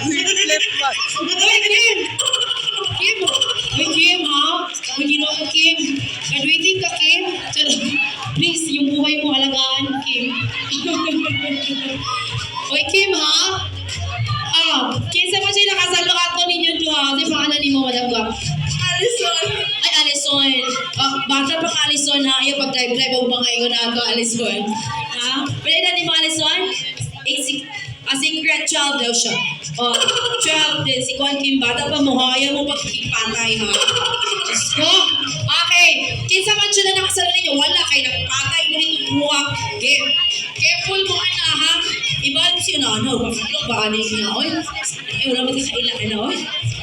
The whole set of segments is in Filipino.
Flip ba? Uy, Kim! Kim! Uy, Kim, ha? Uy, ginawa ko, Kim. Graduating ka, Kim. Please, yung buhay mo, alagaan, Kim. Uy, Kim, ha? Kinsa pa siya nakasalo ato ninyo to, ha? Sa pangalan ni mo, Madam Gwa. Alison! Ay, Alison. Bata pa ka, Alison, ha? Ayaw pag-drive-drive ang mga ingon na ito, Alison. Ha? Pwede na ni mo, Alison? A secret child daw siya. 12 din. Si Kwan Kim, bata pa mo, ha? Ayaw mo pagkipatay, ha? Diyos ko. Okay. Kinsa man siya na nakasalo ninyo, wala kayo nagpatay mo nito buha. Careful mo, ana, ha? Iba siya na, ano? Bakit ba, ano niya? Oy, ay, wala mo kailangan na, oy.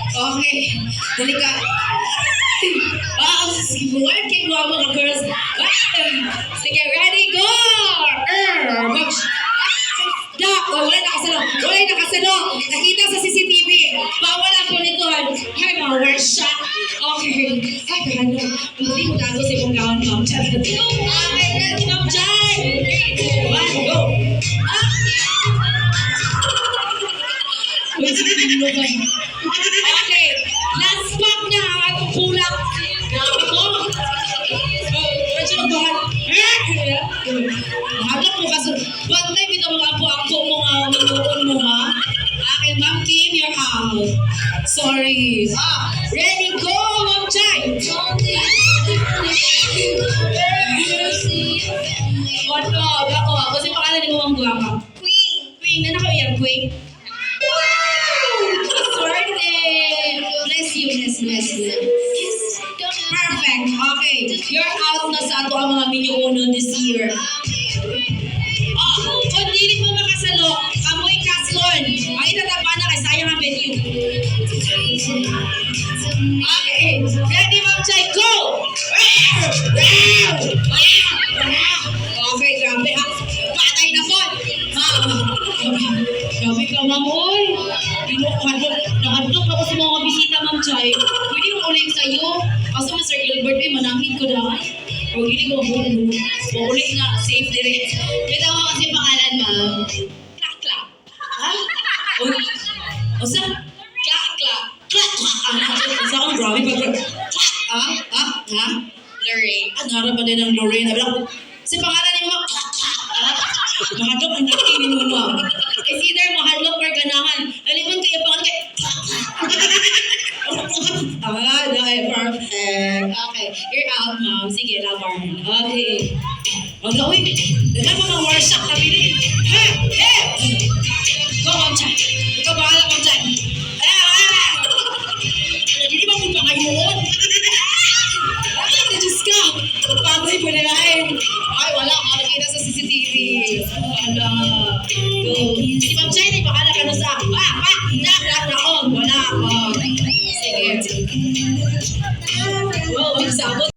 Okay. Dali ka. Sige, working mo mga girls. Sige, ready, go! Wala nakasalo. Wala nakasalo. Nakita sa CCTV. Bawal ang kulituhan. Ay, mga workshop. Okay. Ay, kahalo. Hindi mo tago sa ibang gaon, ma'am. Okay, ready, ma'am Jai. 3, 2, 1, go! Okay. Last pack na ang atong kulak. Grabe mo. Medyo nagbahan. Hadap mo kasi. Bantay bito mga apo-apo mo nga minuon mo, ha? Okay, Ma'am Kim, you're out. Sorry. Ready, go, Ma'am Jai. Ano? Ako. Kasi pangalan ni mo ang guwapa. Queen. Na nakaw yan, Queen. Swerte. Bless you. Perfect. Okay. You're out na sa ato ang mga minuuno this year. Kung dili mo makasalo, kamoy kaslon. Ang itatapa na kay sayang ang venue. Okay. Ready, Ma'am Jai, go! Okay, grabe ha. Patay na po. Grabe ka, Ma'am, oy. Nakadlok ako sa mga bisita, Ma'am Jai. Pwede mo ulit sa'yo. Kaso Mr. Gilbert, manangin ko dahan. O hindi ko ulit nga, safe dire. Kita mo kasi pangalan, Ma'am. Klak-klak. Ha? O sa? Klak-klak. Klak-klak. Sa akong grabe pag klak. Ha? Lorraine. Nara ba din ang Lorraine? Kasi pangalan ni Ma'am, klak-klak. Mahadlok ang laki ni mo, Ma'am. It's either mahadlok or ganahan. Naliman kayo pangalan kay perfect. Okay, you're out, Ma'am. Sige, laban. Okay. Uy, dala mo ng workshop kami rin. Go, Ma'am Jai. Ikaw bahala, Ma'am Jai. Hindi ba kung pakayoon? Diyos ka. Pagpapay mo na lang. Ay, wala. Makakita sa CCTV. Wala. Go. Si Ma'am Jai, bahala ka na sa.